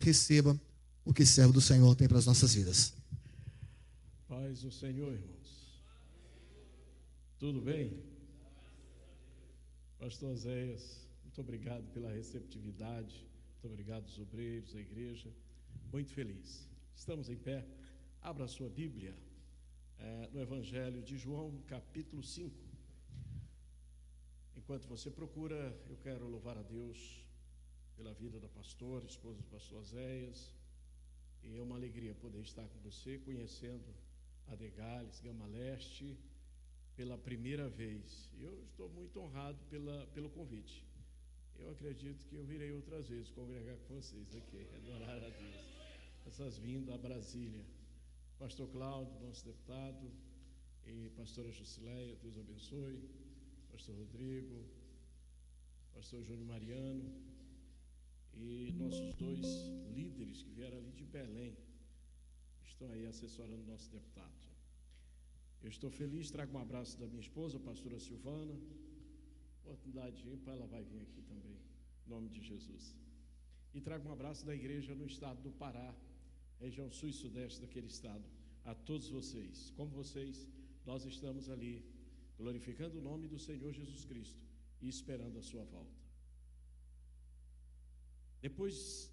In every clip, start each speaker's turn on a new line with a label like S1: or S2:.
S1: receba o que servo do Senhor tem para as nossas vidas.
S2: Paz do Senhor, irmãos. Tudo bem? Pastor Zéias, muito obrigado pela receptividade, muito obrigado aos obreiros, à igreja, muito feliz. Estamos em pé, abra a sua Bíblia, no Evangelho de João, capítulo 5. Enquanto você procura, eu quero louvar a Deus pela vida da pastora, esposa do pastor Zéias, e é uma alegria poder estar com você, conhecendo a Degales, Gama Leste, pela primeira vez. Eu estou muito honrado pelo convite. Eu acredito que eu virei outras vezes congregar com vocês aqui, adorar a Deus. Essas vindas a Brasília. Pastor Cláudio, nosso deputado, e pastora Jusileia, Deus abençoe. Pastor Rodrigo, pastor Júnior Mariano, e nossos dois líderes que vieram ali de Belém, estão aí assessorando o nosso deputado. Eu estou feliz, trago um abraço da minha esposa, a pastora Silvana, oportunidade de ir, ela vai vir aqui também, em nome de Jesus. E trago um abraço da igreja no estado do Pará, região sul e sudeste daquele estado, a todos vocês. Como vocês, nós estamos ali, glorificando o nome do Senhor Jesus Cristo e esperando a sua volta. Depois,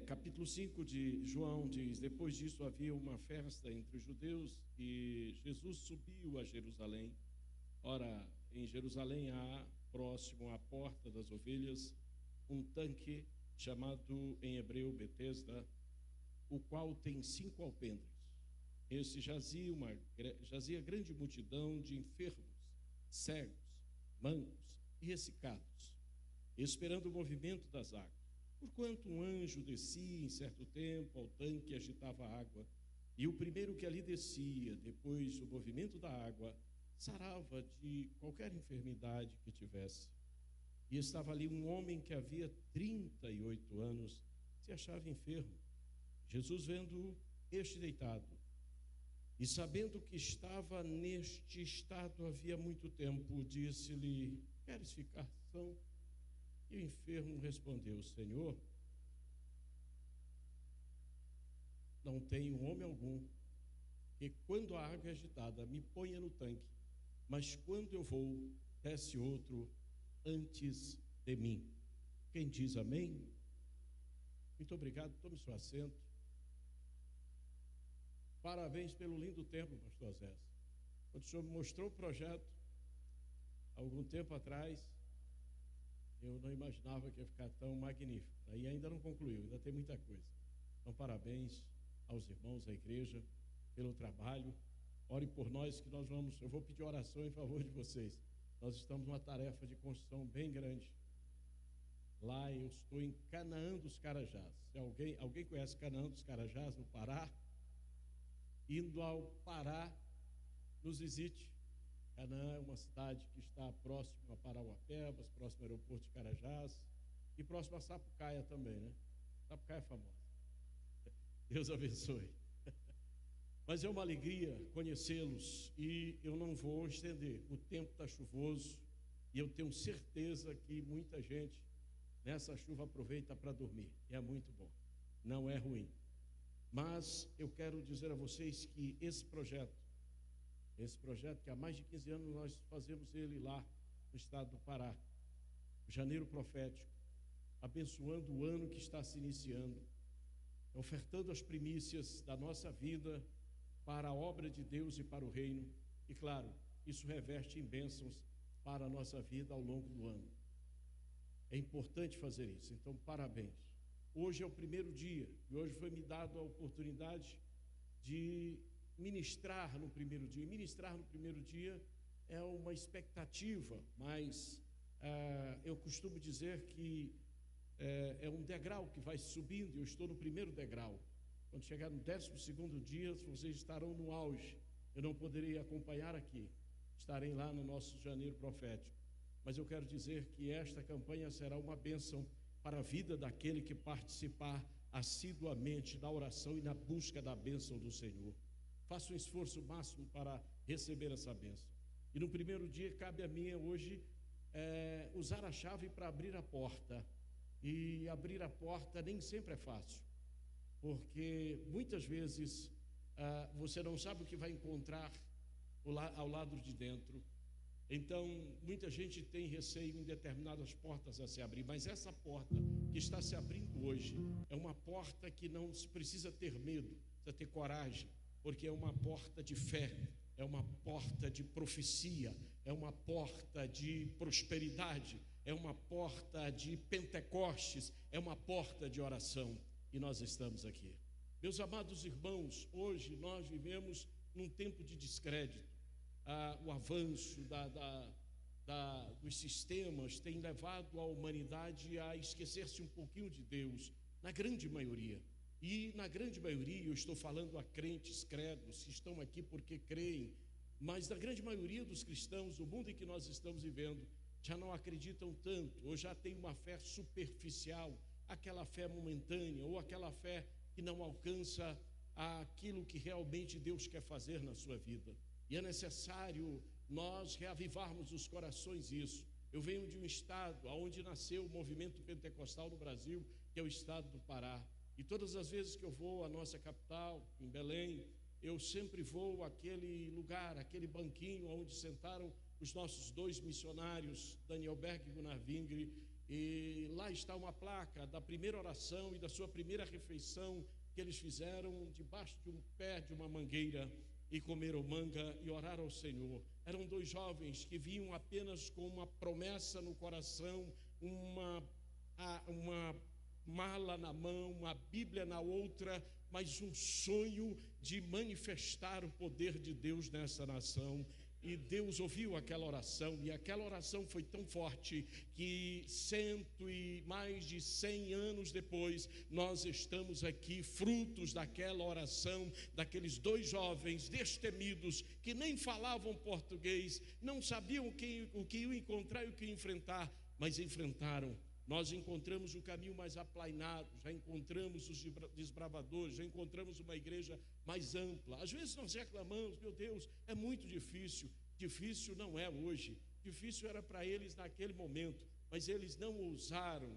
S2: capítulo 5 de João diz: depois disso havia uma festa entre os judeus e Jesus subiu a Jerusalém. Ora, em Jerusalém há, próximo à porta das ovelhas, um tanque chamado em hebreu Betesda, o qual tem 5 alpendres. Esse jazia grande multidão de enfermos, cegos, mancos e ressecados, esperando o movimento das águas. Porquanto um anjo descia em certo tempo ao tanque e agitava a água, e o primeiro que ali descia, depois do movimento da água, sarava de qualquer enfermidade que tivesse. E estava ali um homem que havia 38 anos, se achava enfermo. Jesus, vendo este deitado, e sabendo que estava neste estado havia muito tempo, disse-lhe: queres ficar são? E o enfermo respondeu: Senhor, não tenho homem algum que, quando a água é agitada, me ponha no tanque, mas quando eu vou, desce outro antes de mim. Quem diz amém? Muito obrigado, tome seu assento. Parabéns pelo lindo tempo, pastor Zé. Quando o senhor me mostrou o projeto, há algum tempo atrás, eu não imaginava que ia ficar tão magnífico. Aí ainda não concluiu, ainda tem muita coisa. Então, parabéns aos irmãos da igreja pelo trabalho. Ore por nós que eu vou pedir oração em favor de vocês. Nós estamos numa tarefa de construção bem grande. Lá eu estou em Canaã dos Carajás. Se alguém conhece Canaã dos Carajás, no Pará? Indo ao Pará, nos visite. Canaã é uma cidade que está próximo a Parauapebas, próximo ao aeroporto de Carajás e próximo a Sapucaia também, né? Sapucaia é famosa. Deus abençoe. Mas é uma alegria conhecê-los e eu não vou estender. O tempo está chuvoso e eu tenho certeza que muita gente nessa chuva aproveita para dormir. É muito bom, não é ruim. Mas eu quero dizer a vocês que esse projeto que há mais de 15 anos nós fazemos ele lá no estado do Pará, o Janeiro Profético, abençoando o ano que está se iniciando, ofertando as primícias da nossa vida para a obra de Deus e para o reino, e claro, isso reverte em bênçãos para a nossa vida ao longo do ano. É importante fazer isso, então parabéns. Hoje é o primeiro dia, e hoje foi me dado a oportunidade de ministrar no primeiro dia. Ministrar no primeiro dia é uma expectativa, mas eu costumo dizer que é um degrau que vai subindo, e eu estou no primeiro degrau. Quando chegar no 12º dia, vocês estarão no auge. Eu não poderei acompanhar aqui, estarei lá no nosso Janeiro Profético. Mas eu quero dizer que esta campanha será uma bênção para a vida daquele que participar assiduamente da oração e na busca da bênção do Senhor. Faça um esforço máximo para receber essa bênção. E no primeiro dia cabe a mim hoje usar a chave para abrir a porta. E abrir a porta nem sempre é fácil, porque muitas vezes você não sabe o que vai encontrar ao lado de dentro. Então, muita gente tem receio em determinadas portas a se abrir, mas essa porta que está se abrindo hoje é uma porta que não se precisa ter medo, precisa ter coragem, porque é uma porta de fé, é uma porta de profecia, é uma porta de prosperidade, é uma porta de Pentecostes, é uma porta de oração, e nós estamos aqui. Meus amados irmãos, hoje nós vivemos num tempo de descrédito. O avanço dos sistemas tem levado a humanidade a esquecer-se um pouquinho de Deus, na grande maioria. E na grande maioria, eu estou falando a crentes, credos, que estão aqui porque creem, mas na grande maioria dos cristãos do mundo em que nós estamos vivendo, já não acreditam tanto, ou já tem uma fé superficial, aquela fé momentânea, ou aquela fé que não alcança aquilo que realmente Deus quer fazer na sua vida. E é necessário nós reavivarmos os corações isso. Eu venho de um estado onde nasceu o movimento pentecostal no Brasil, que é o estado do Pará. E todas as vezes que eu vou à nossa capital, em Belém, eu sempre vou àquele lugar, aquele banquinho onde sentaram os nossos dois missionários, Daniel Berg e Gunnar Vingre, e lá está uma placa da primeira oração e da sua primeira refeição que eles fizeram debaixo de um pé de uma mangueira, e comeram manga e oraram ao Senhor. Eram dois jovens que vinham apenas com uma promessa no coração, uma mala na mão, uma Bíblia na outra, mas um sonho de manifestar o poder de Deus nessa nação. E Deus ouviu aquela oração, e aquela oração foi tão forte que mais de 100 anos depois, nós estamos aqui, frutos daquela oração, daqueles dois jovens destemidos, que nem falavam português, não sabiam o que iam encontrar e o que iam enfrentar, mas enfrentaram. Nós encontramos o caminho mais aplainado, já encontramos os desbravadores, já encontramos uma igreja mais ampla. Às vezes nós reclamamos, meu Deus, é muito difícil. Difícil não é hoje, difícil era para eles naquele momento, mas eles não ousaram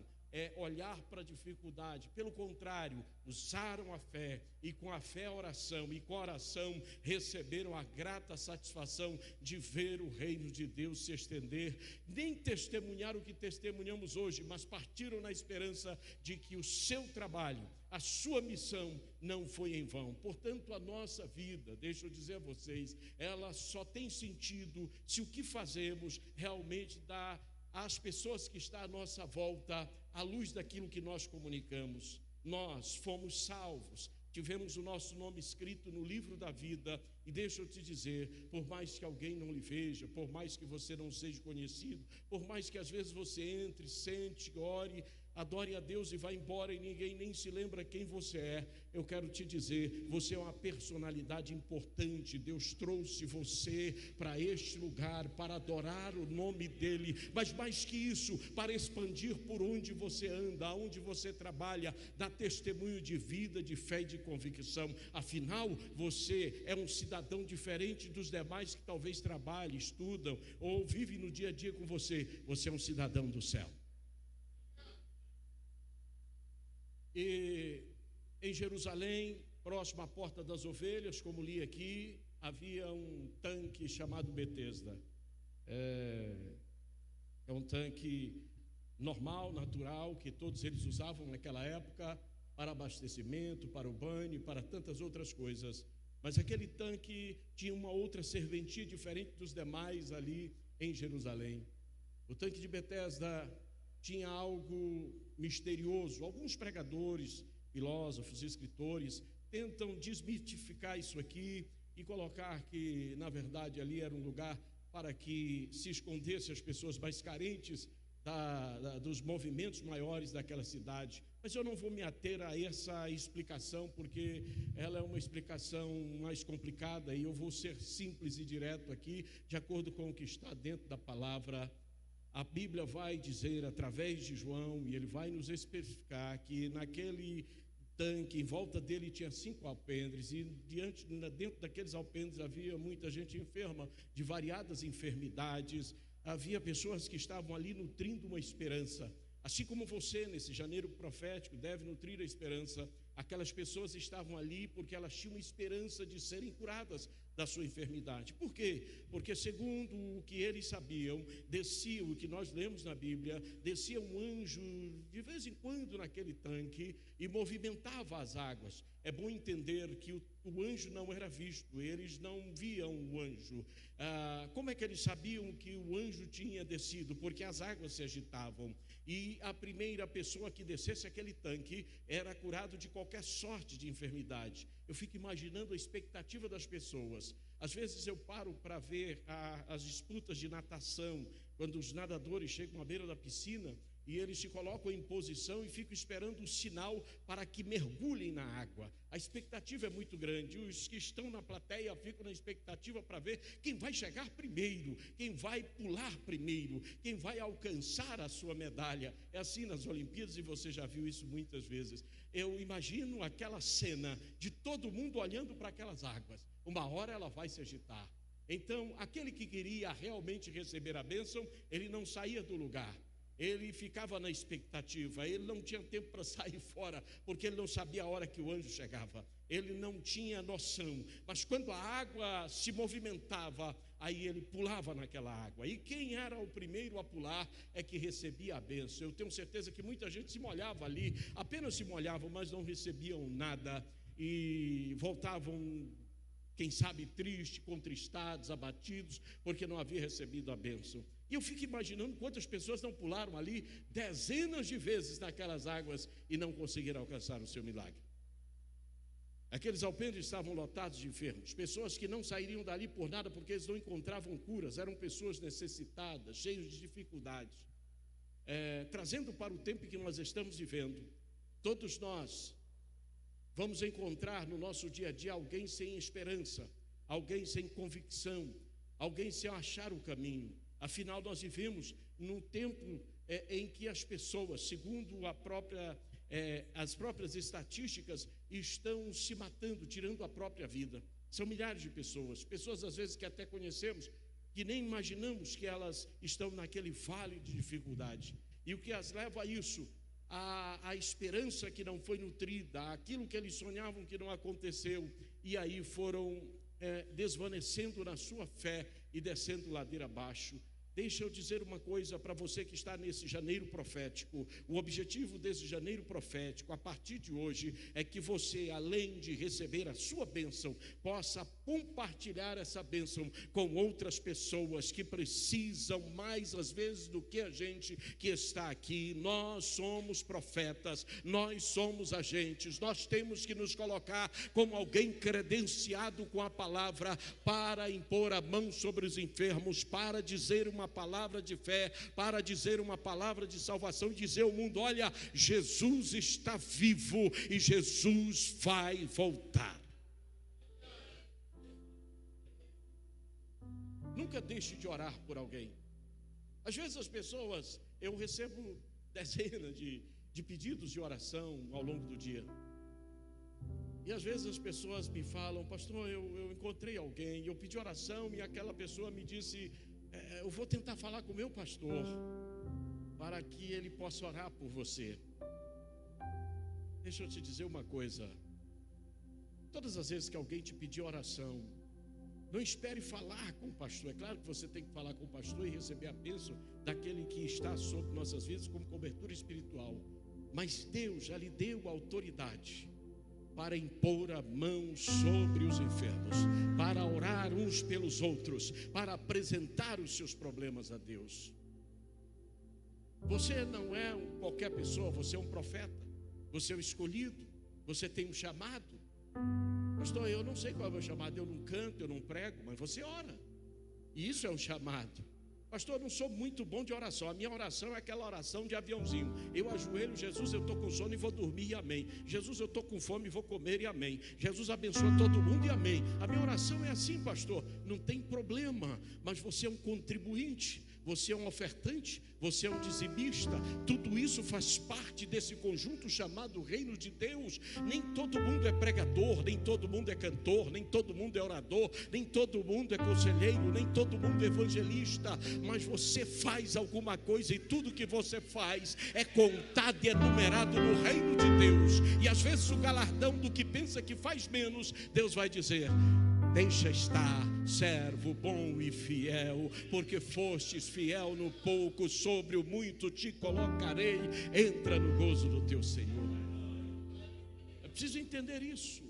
S2: olhar para a dificuldade, pelo contrário, usaram a fé, e com a fé a oração, e com a oração receberam a grata satisfação de ver o reino de Deus se estender. Nem testemunharam o que testemunhamos hoje, mas partiram na esperança de que o seu trabalho, a sua missão não foi em vão. Portanto, a nossa vida, deixa eu dizer a vocês, ela só tem sentido se o que fazemos realmente dá às pessoas que estão à nossa volta à luz daquilo que nós comunicamos. Nós fomos salvos, tivemos o nosso nome escrito no livro da vida, e deixa eu te dizer, por mais que alguém não lhe veja, por mais que você não seja conhecido, por mais que às vezes você entre, sente, ore, adore a Deus e vá embora e ninguém nem se lembra quem você é, eu quero te dizer, você é uma personalidade importante. Deus trouxe você para este lugar para adorar o nome dele, mas mais que isso, para expandir por onde você anda, aonde você trabalha, dar testemunho de vida, de fé e de convicção. Afinal, você é um cidadão diferente dos demais que talvez trabalhem, estudam ou vivem no dia a dia com você. Você é um cidadão do céu. E em Jerusalém, próximo à Porta das Ovelhas, como li aqui, havia um tanque chamado Betesda. É um tanque normal, natural, que todos eles usavam naquela época para abastecimento, para o banho, para tantas outras coisas. Mas aquele tanque tinha uma outra serventia diferente dos demais ali em Jerusalém. O tanque de Betesda tinha algo misterioso. Alguns pregadores, filósofos, escritores tentam desmitificar isso aqui e colocar que, na verdade, ali era um lugar para que se escondesse as pessoas mais carentes dos movimentos maiores daquela cidade. Mas eu não vou me ater a essa explicação, porque ela é uma explicação mais complicada, e eu vou ser simples e direto aqui, de acordo com o que está dentro da palavra. A Bíblia vai dizer, através de João, e ele vai nos especificar que naquele tanque, em volta dele tinha 5 alpendres, e dentro daqueles alpendres havia muita gente enferma, de variadas enfermidades. Havia pessoas que estavam ali nutrindo uma esperança. Assim como você, nesse janeiro profético, deve nutrir a esperança, aquelas pessoas estavam ali porque elas tinham esperança de serem curadas da sua enfermidade. Por quê? Porque, segundo o que eles sabiam, descia, o que nós lemos na Bíblia, descia um anjo de vez em quando naquele tanque e movimentava as águas. É bom entender que o anjo não era visto, eles não viam o anjo. Como é que eles sabiam que o anjo tinha descido? Porque as águas se agitavam e a primeira pessoa que descesse aquele tanque era curado de qualquer sorte de enfermidade. Eu fico imaginando a expectativa das pessoas. Às vezes eu paro para ver as disputas de natação, quando os nadadores chegam à beira da piscina e eles se colocam em posição e ficam esperando o sinal para que mergulhem na água. A expectativa é muito grande. Os que estão na plateia ficam na expectativa para ver quem vai chegar primeiro, quem vai pular primeiro, quem vai alcançar a sua medalha. É assim nas Olimpíadas e você já viu isso muitas vezes. Eu imagino aquela cena de todo mundo olhando para aquelas águas. Uma hora ela vai se agitar. Então, aquele que queria realmente receber a bênção, ele não saía do lugar. Ele ficava na expectativa, ele não tinha tempo para sair fora, porque ele não sabia a hora que o anjo chegava, ele não tinha noção, mas quando a água se movimentava, aí ele pulava naquela água, e quem era o primeiro a pular é que recebia a bênção. Eu tenho certeza que muita gente se molhava ali, apenas se molhavam, mas não recebiam nada, e voltavam, quem sabe, tristes, contristados, abatidos, porque não havia recebido a bênção. E eu fico imaginando quantas pessoas não pularam ali dezenas de vezes naquelas águas e não conseguiram alcançar o seu milagre. Aqueles alpendres estavam lotados de enfermos, pessoas que não sairiam dali por nada porque eles não encontravam curas, eram pessoas necessitadas, cheias de dificuldades. Trazendo para o tempo que nós estamos vivendo, todos nós vamos encontrar no nosso dia a dia alguém sem esperança, alguém sem convicção, alguém sem achar o caminho. Afinal, nós vivemos num tempo em que as pessoas, segundo as próprias estatísticas, estão se matando, tirando a própria vida. São milhares de pessoas, pessoas às vezes que até conhecemos, que nem imaginamos que elas estão naquele vale de dificuldade. E o que as leva a isso? A esperança que não foi nutrida, aquilo que eles sonhavam que não aconteceu, e aí foram desvanecendo na sua fé e descendo ladeira abaixo. Deixa eu dizer uma coisa para você que está nesse janeiro profético. O objetivo desse janeiro profético, a partir de hoje, é que você, além de receber a sua bênção, possa compartilhar essa bênção com outras pessoas que precisam mais, às vezes, do que a gente que está aqui. Nós somos profetas, nós somos agentes, nós temos que nos colocar como alguém credenciado com a palavra para impor a mão sobre os enfermos, para dizer uma palavra de fé, para dizer uma palavra de salvação, dizer ao mundo: olha, Jesus está vivo e Jesus vai voltar. Nunca deixe de orar por alguém. Às vezes as pessoas, eu recebo dezenas de pedidos de oração ao longo do dia, e às vezes as pessoas me falam: pastor, eu encontrei alguém, eu pedi oração e aquela pessoa me disse: eu vou tentar falar com o meu pastor para que ele possa orar por você. Deixa eu te dizer uma coisa: todas as vezes que alguém te pedir oração, não espere falar com o pastor. É claro que você tem que falar com o pastor e receber a bênção daquele que está sobre nossas vidas como cobertura espiritual, mas Deus já lhe deu autoridade para impor a mão sobre os enfermos, para orar uns pelos outros, para apresentar os seus problemas a Deus. Você não é qualquer pessoa, você é um profeta, você é o escolhido, você tem um chamado. Pastor, eu não sei qual é o meu chamado, eu não canto, eu não prego, mas você ora, e isso é um chamado. Pastor, eu não sou muito bom de oração, a minha oração é aquela oração de aviãozinho. Eu ajoelho: Jesus, eu estou com sono e vou dormir, e amém. Jesus, eu estou com fome e vou comer, e amém. Jesus abençoa todo mundo, e amém. A minha oração é assim, pastor, não tem problema, mas você é um contribuinte. você é um ofertante, você é um dizimista. Tudo isso faz parte desse conjunto chamado reino de Deus. Nem todo mundo é pregador, nem todo mundo é cantor, nem todo mundo é orador, nem todo mundo é conselheiro, nem todo mundo é evangelista, mas você faz alguma coisa, e tudo que você faz é contado e enumerado no reino de Deus. E às vezes o galardão do que pensa que faz menos, Deus vai dizer: deixa estar, servo bom e fiel, porque fostes fiel no pouco, sobre o muito te colocarei. Entra no gozo do teu Senhor. É preciso entender isso.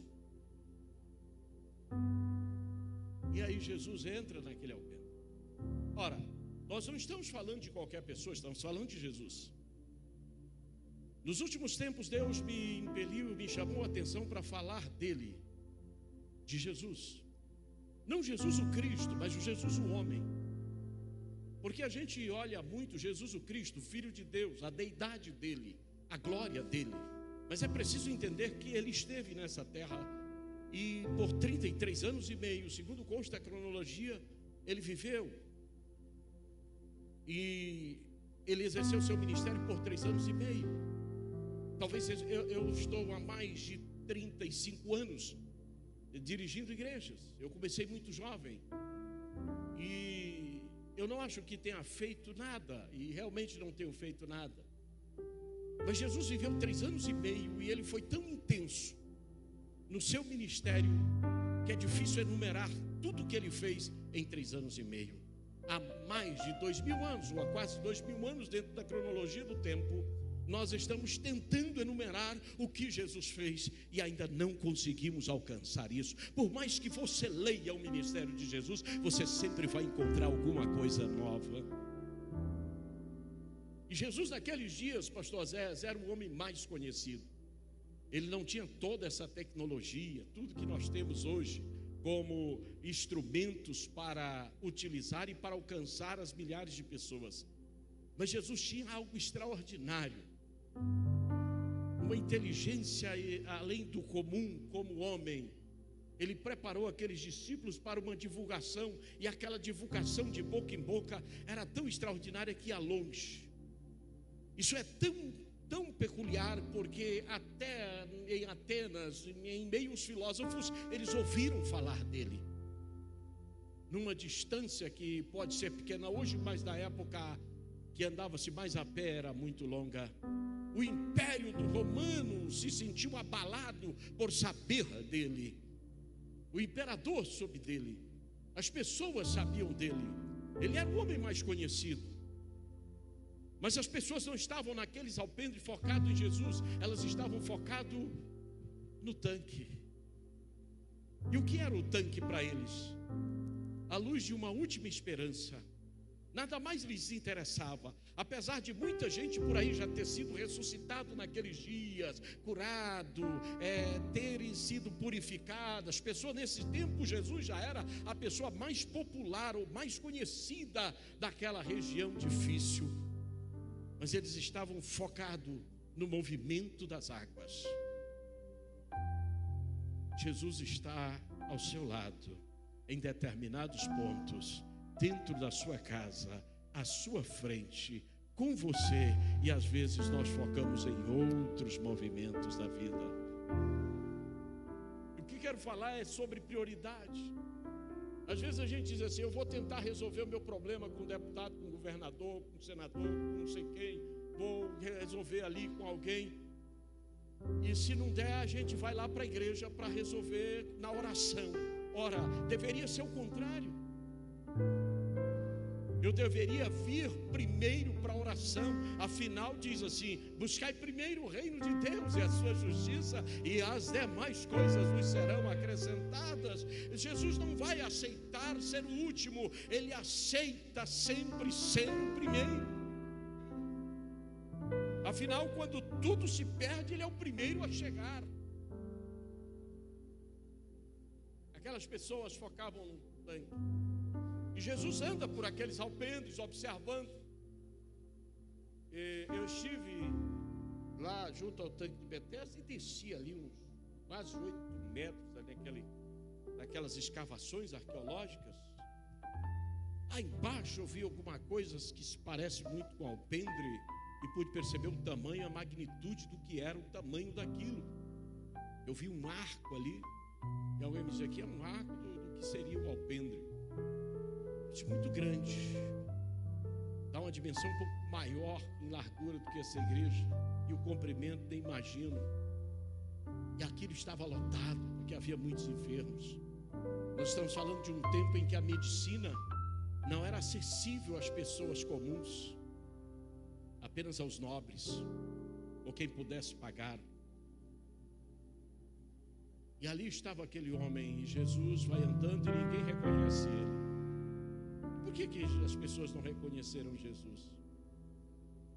S2: E aí Jesus entra naquele alpendre. Ora, nós não estamos falando de qualquer pessoa, estamos falando de Jesus. Nos últimos tempos, Deus me impeliu, me chamou a atenção para falar dele, de Jesus. Não Jesus o Cristo, mas o Jesus o homem. Porque a gente olha muito Jesus o Cristo, Filho de Deus, a deidade dele, a glória dele. Mas é preciso entender que ele esteve nessa terra e por 33 anos e meio, segundo consta a cronologia, ele viveu. E ele exerceu seu ministério por 3 anos e meio. Talvez eu estou há mais de 35 anos dirigindo igrejas. Eu comecei muito jovem e eu não acho que tenha feito nada, e realmente não tenho feito nada. Mas Jesus viveu 3 anos e meio e ele foi tão intenso no seu ministério que é difícil enumerar tudo que ele fez em 3 anos e meio. Há mais de 2000 anos, ou há quase 2000 anos, dentro da cronologia do tempo, nós estamos tentando enumerar o que Jesus fez e ainda não conseguimos alcançar isso. Por mais que você leia o ministério de Jesus, você sempre vai encontrar alguma coisa nova. E Jesus naqueles dias, pastor Zé, era o homem mais conhecido. Ele não tinha toda essa tecnologia, tudo que nós temos hoje como instrumentos para utilizar e para alcançar as milhares de pessoas. Mas Jesus tinha algo extraordinário, uma inteligência além do comum como homem. Ele preparou aqueles discípulos para uma divulgação, e aquela divulgação de boca em boca era tão extraordinária que ia longe. Isso é tão peculiar, porque até em Atenas, em meios filósofos, eles ouviram falar dele, numa distância que pode ser pequena hoje, mas na época que andava-se mais a pé era muito longa. O império do romano se sentiu abalado por saber dele. O imperador soube dele, as pessoas sabiam dele, ele era o homem mais conhecido. Mas as pessoas não estavam naqueles alpendres focados em Jesus, elas estavam focadas no tanque. E o que era o tanque para eles? A luz de uma última esperança. Nada mais lhes interessava. Apesar de muita gente por aí já ter sido ressuscitado naqueles dias, curado, terem sido purificadas, pessoas nesse tempo, Jesus já era a pessoa mais popular ou mais conhecida daquela região difícil. Mas eles estavam focados no movimento das águas. Jesus está ao seu lado, em determinados pontos, dentro da sua casa, à sua frente, com você, e às vezes nós focamos em outros movimentos da vida. O que quero falar é sobre prioridade. Às vezes a gente diz assim: eu vou tentar resolver o meu problema com o deputado, com o governador, com o senador, com não sei quem, vou resolver ali com alguém. E se não der, a gente vai lá para a igreja para resolver na oração. Ora, deveria ser o contrário. Eu deveria vir primeiro para a oração. Afinal diz assim: buscai primeiro o reino de Deus e a sua justiça, e as demais coisas vos serão acrescentadas. Jesus não vai aceitar ser o último, ele aceita sempre ser o primeiro. Afinal, quando tudo se perde, ele é o primeiro a chegar. Aquelas pessoas focavam no tanque. E Jesus anda por aqueles alpendres observando. Eu estive lá junto ao tanque de Betesda e desci ali uns quase 8 metros ali, naquelas escavações arqueológicas. Lá embaixo eu vi alguma coisa que se parece muito com alpendre e pude perceber o tamanho, a magnitude do que era o tamanho daquilo. Eu vi um arco ali, e alguém me disse: aqui é um arco do que seria o alpendre. Isso é muito grande, dá uma dimensão um pouco maior em largura do que essa igreja, e o comprimento nem imagino. E aquilo estava lotado, porque havia muitos enfermos. Nós estamos falando de um tempo em que a medicina não era acessível às pessoas comuns, apenas aos nobres, ou quem pudesse pagar. E ali estava aquele homem, e Jesus vai andando e ninguém reconhece ele. Por que as pessoas não reconheceram Jesus?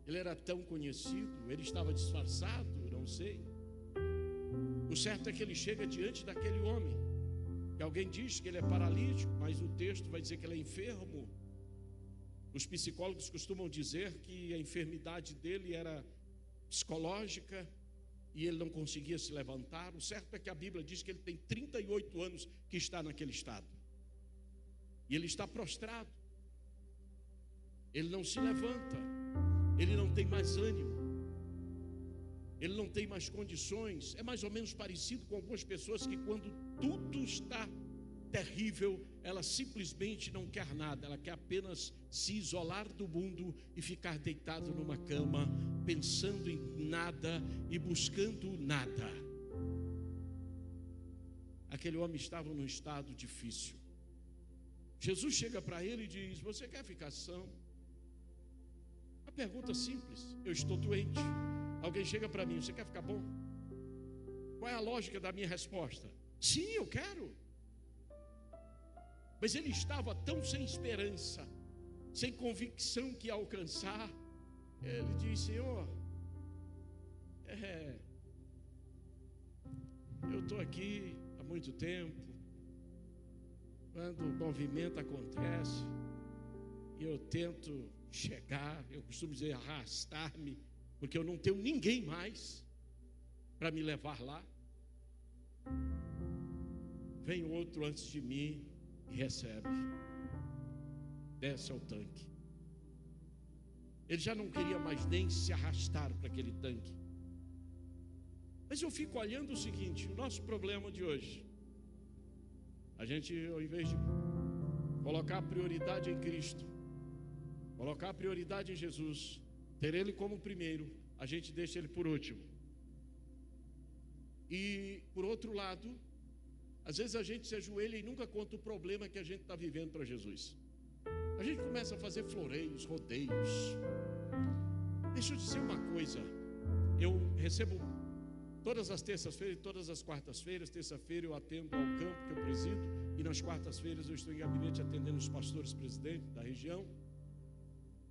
S2: Ele era tão conhecido, ele estava disfarçado, não sei. O certo é que ele chega diante daquele homem, que alguém diz que ele é paralítico, mas o texto vai dizer que ele é enfermo. Os psicólogos costumam dizer que a enfermidade dele era psicológica e ele não conseguia se levantar. O certo é que a Bíblia diz que ele tem 38 anos que está naquele estado. E ele está prostrado. Ele não se levanta. Ele não tem mais ânimo. Ele não tem mais condições. É mais ou menos parecido com algumas pessoas que, quando tudo está terrível, ela simplesmente não quer nada. Ela quer apenas se isolar do mundo e ficar deitado numa cama, pensando em nada e buscando nada. Aquele homem estava num estado difícil. Jesus chega para ele e diz: você quer ficar são? Uma pergunta simples. Eu estou doente. Alguém chega para mim: você quer ficar bom? Qual é a lógica da minha resposta? Sim, eu quero. Mas ele estava tão sem esperança, sem convicção que ia alcançar. Ele disse: Senhor, eu estou aqui há muito tempo. Quando o movimento acontece e eu tento chegar, eu costumo dizer arrastar-me, porque eu não tenho ninguém mais para me levar lá. Vem outro antes de mim e recebe. Desce ao tanque. Ele já não queria mais nem se arrastar para aquele tanque. Mas eu fico olhando o seguinte: o nosso problema de hoje, a gente, ao invés de colocar a prioridade em Cristo, colocar a prioridade em Jesus, ter Ele como primeiro, a gente deixa Ele por último. E por outro lado, às vezes a gente se ajoelha e nunca conta o problema que a gente está vivendo para Jesus. A gente começa a fazer floreios, rodeios. Deixa eu dizer uma coisa: eu recebo todas as terças-feiras e todas as quartas-feiras. Terça-feira eu atendo ao campo que eu presido, e nas quartas-feiras eu estou em gabinete atendendo os pastores presidentes da região.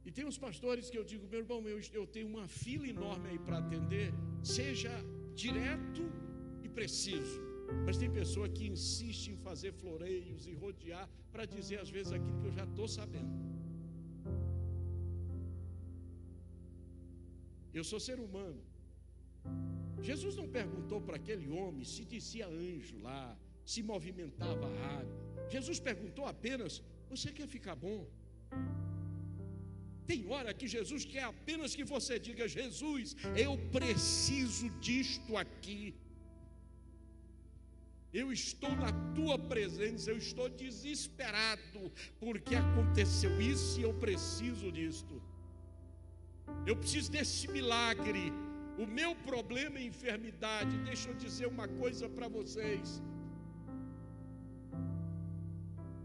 S2: E tem uns pastores que eu digo: meu irmão, eu tenho uma fila enorme aí para atender. Seja direto e preciso. Mas tem pessoa que insiste em fazer floreios e rodear para dizer às vezes aquilo que eu já estou sabendo. Eu sou ser humano. Jesus não perguntou para aquele homem se descia anjo lá, se movimentava a água. Jesus perguntou apenas: você quer ficar bom? Tem hora que Jesus quer apenas que você diga: Jesus, eu preciso disto aqui. Eu estou na tua presença, eu estou desesperado, porque aconteceu isso e eu preciso disto. Eu preciso desse milagre. O meu problema é enfermidade. Deixa eu dizer uma coisa para vocês.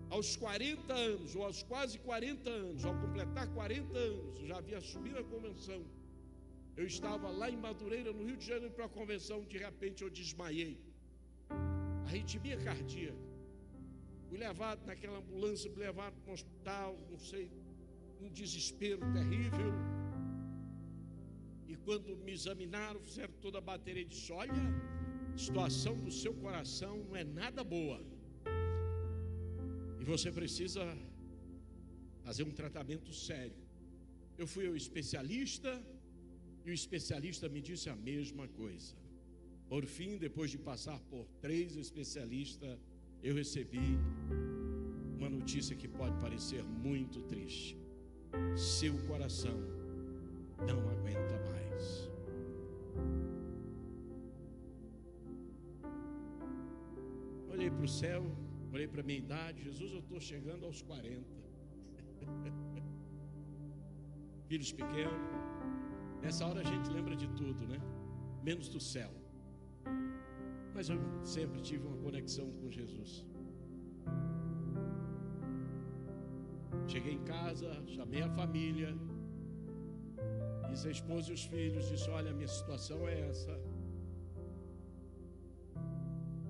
S2: Aos 40 anos, ou aos quase 40 anos, ao completar 40 anos, já havia subido a convenção. Eu estava lá em Madureira, no Rio de Janeiro, para a convenção. De repente eu desmaiei. Arritmia cardíaca. Fui levado naquela ambulância, fui levado para um hospital, não sei, um desespero terrível. E quando me examinaram, fizeram toda a bateria e disse: olha, a situação do seu coração não é nada boa. E você precisa fazer um tratamento sério. Eu fui ao especialista, e o especialista me disse a mesma coisa. Por fim, depois de passar por 3 especialistas, eu recebi uma notícia que pode parecer muito triste. Seu coração não aguenta mais. Olhei para o céu, olhei para a minha idade. Jesus, eu estou chegando aos 40. Filhos pequenos. Nessa hora a gente lembra de tudo, né? Menos do céu. Mas eu sempre tive uma conexão com Jesus. Cheguei em casa, chamei a família, disse a esposa e os filhos, disse: olha, a minha situação é essa.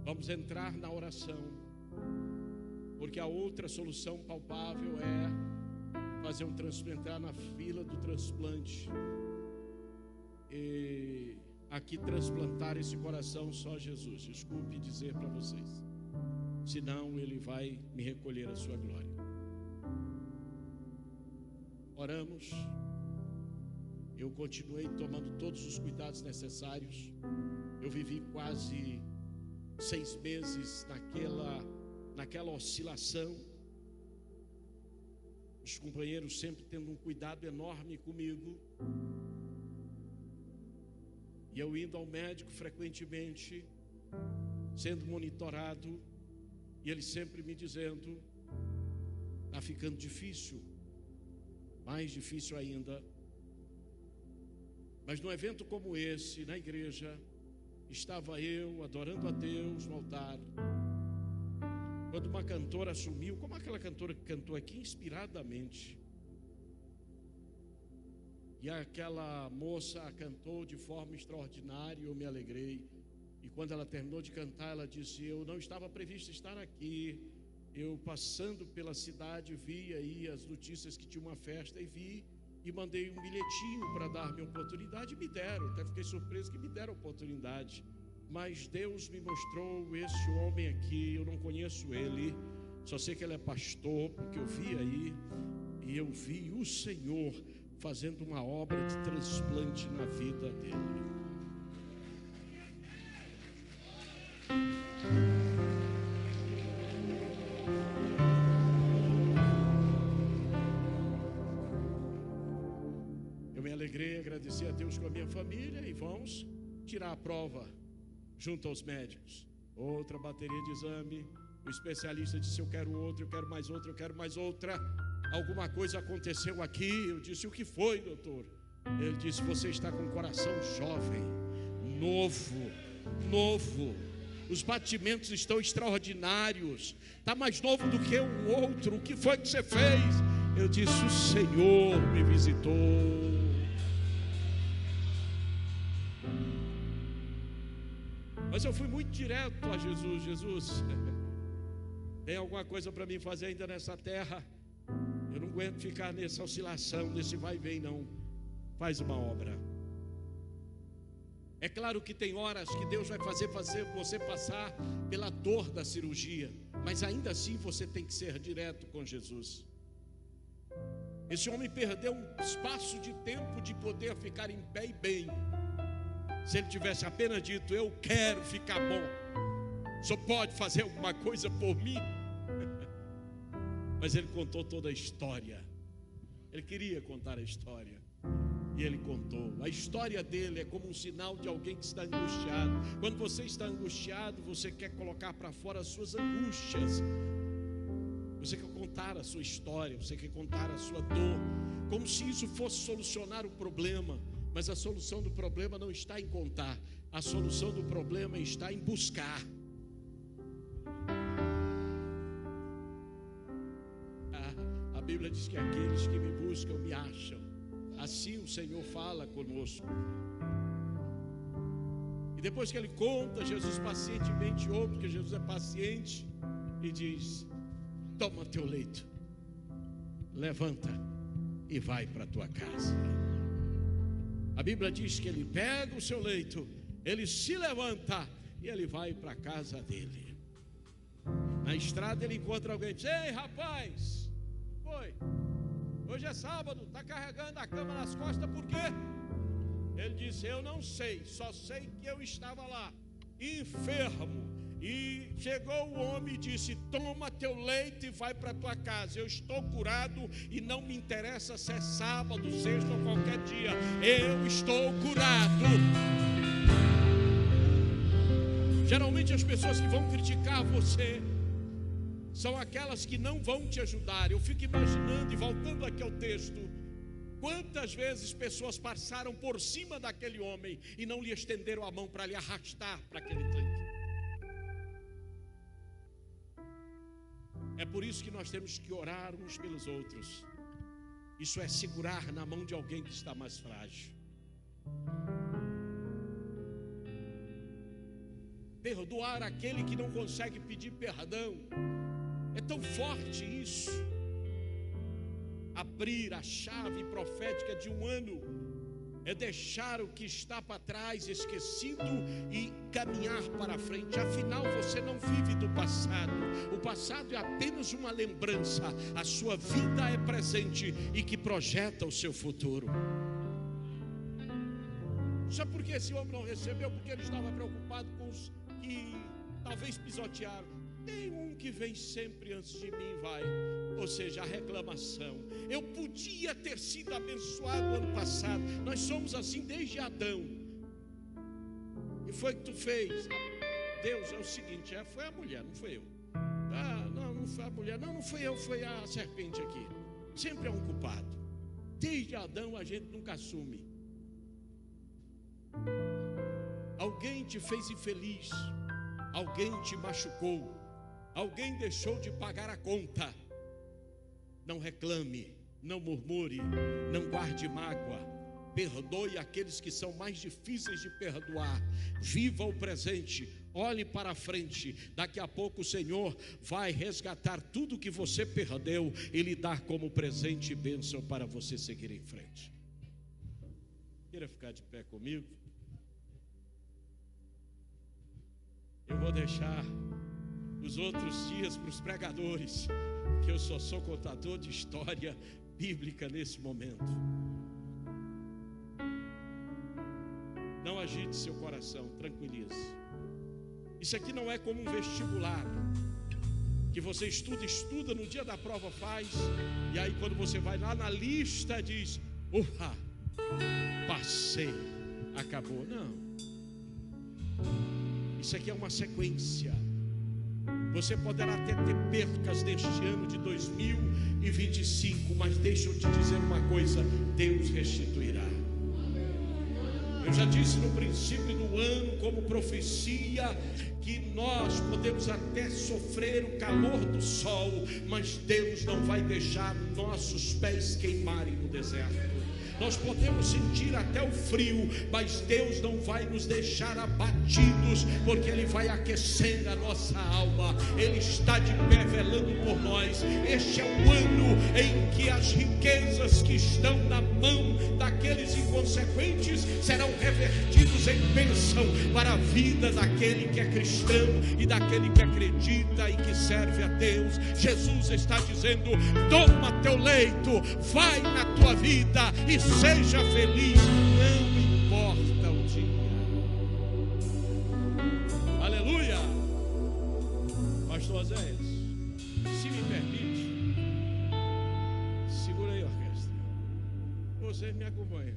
S2: Vamos entrar na oração, porque a outra solução palpável é fazer um transplante, entrar na fila do transplante. E aqui transplantar esse coração só Jesus. Desculpe dizer para vocês, senão Ele vai me recolher a sua glória. Oramos. Eu continuei tomando todos os cuidados necessários. Eu vivi quase 6 meses naquela oscilação. Os companheiros sempre tendo um cuidado enorme comigo. E eu indo ao médico frequentemente, sendo monitorado, e ele sempre me dizendo: está ficando difícil, mais difícil ainda. Mas num evento como esse, na igreja, estava eu adorando a Deus no altar, quando uma cantora assumiu, como aquela cantora que cantou aqui inspiradamente, e aquela moça cantou de forma extraordinária, eu me alegrei. E quando ela terminou de cantar, ela disse: eu não estava previsto estar aqui. Eu passando pela cidade, vi aí as notícias que tinha uma festa, e vi, e mandei um bilhetinho para dar-me oportunidade, e me deram. Até fiquei surpreso que me deram oportunidade. Mas Deus me mostrou esse homem aqui. Eu não conheço ele, só sei que ele é pastor, porque eu vi aí, e eu vi o Senhor fazendo uma obra de transplante na vida dele. Eu me alegrei, agradeci a Deus com a minha família, e vamos tirar a prova junto aos médicos. Outra bateria de exame. O especialista disse: eu quero outra, eu quero mais outra, eu quero mais outra. Alguma coisa aconteceu aqui. Eu disse: o que foi, doutor? Ele disse: você está com o coração jovem, novo. Os batimentos estão extraordinários. Está mais novo do que o outro. O que foi que você fez? Eu disse: o Senhor me visitou. Mas eu fui muito direto a Jesus. Jesus, tem alguma coisa para mim fazer ainda nessa terra? Eu não aguento ficar nessa oscilação, nesse vai e vem, não. Faz uma obra. É claro que tem horas que Deus vai fazer você passar pela dor da cirurgia, mas ainda assim você tem que ser direto com Jesus. Esse homem perdeu um espaço de tempo de poder ficar em pé e bem. Se ele tivesse apenas dito: eu quero ficar bom, só pode fazer alguma coisa por mim? Mas ele contou toda a história. Ele queria contar a história, e ele contou. A história dele é como um sinal de alguém que está angustiado. Quando você está angustiado, você quer colocar para fora as suas angústias. Você quer contar a sua história, você quer contar a sua dor, como se isso fosse solucionar o problema. Mas a solução do problema não está em contar. A solução do problema está em buscar. A Bíblia diz que aqueles que me buscam me acham. Assim o Senhor fala conosco. E depois que ele conta, Jesus pacientemente ouve, porque Jesus é paciente, e diz: toma teu leito, levanta e vai para a tua casa. A Bíblia diz que ele pega o seu leito, ele se levanta e ele vai para a casa dele. Na estrada ele encontra alguém e diz: ei, rapaz, foi? Hoje é sábado, está carregando a cama nas costas, por quê? Ele disse: eu não sei, só sei que eu estava lá, enfermo, E chegou o homem e disse: toma teu leite e vai para tua casa. Eu estou curado e não me interessa se é sábado, sexta ou qualquer dia. Eu estou curado. Geralmente as pessoas que vão criticar você são aquelas que não vão te ajudar. Eu fico imaginando, e voltando aqui ao texto, quantas vezes pessoas passaram por cima daquele homem e não lhe estenderam a mão para lhe arrastar para aquele tanque. É por isso que nós temos que orar uns pelos outros. Isso é segurar na mão de alguém que está mais frágil. Perdoar aquele que não consegue pedir perdão. É tão forte isso. Abrir a chave profética de um ano é deixar o que está para trás esquecido e caminhar para a frente. Afinal, você não vive do passado. O passado é apenas uma lembrança. A sua vida é presente e que projeta o seu futuro. Sabe por que esse homem não recebeu? Porque ele estava preocupado com os que talvez pisotearam. Tem um que vem sempre antes de mim, vai. Ou seja, a reclamação. Eu podia ter sido abençoado ano passado. Nós somos assim desde Adão. E foi o que tu fez. Deus, é o seguinte, foi a mulher, não foi eu. Não foi a mulher, não foi eu, foi a serpente aqui. Sempre é um culpado. Desde Adão a gente nunca assume. Alguém te fez infeliz. Alguém te machucou. Alguém deixou de pagar a conta. Não reclame, não murmure, não guarde mágoa. Perdoe aqueles que são mais difíceis de perdoar. Viva o presente, olhe para a frente. Daqui a pouco o Senhor vai resgatar tudo que você perdeu e lhe dar como presente e bênção para você seguir em frente. Queira ficar de pé comigo? Eu vou deixar os outros dias para os pregadores, que eu só sou contador de história bíblica nesse momento. Não agite seu coração, tranquilize. Isso aqui não é como um vestibular, que você estuda, no dia da prova faz, e aí quando você vai lá na lista diz: ufa, passei, acabou. Não. Isso aqui é uma sequência. Você poderá até ter percas neste ano de 2025, mas deixa eu te dizer uma coisa: Deus restituirá. Eu já disse no princípio do ano, como profecia, que nós podemos até sofrer o calor do sol, mas Deus não vai deixar nossos pés queimarem no deserto. Nós podemos sentir até o frio, mas Deus não vai nos deixar abatidos, porque Ele vai aquecendo a nossa alma. Ele está de pé velando por nós. Este é o ano em que as riquezas que estão na mão daqueles inconsequentes serão revertidos em bênção para a vida daquele que é cristão e daquele que acredita e que serve a Deus. Jesus está dizendo: toma teu leito, vai na tua vida e seja feliz, não importa o dia. Aleluia. Pastor Oséias, se me permite, segura aí a orquestra. Vocês me acompanham.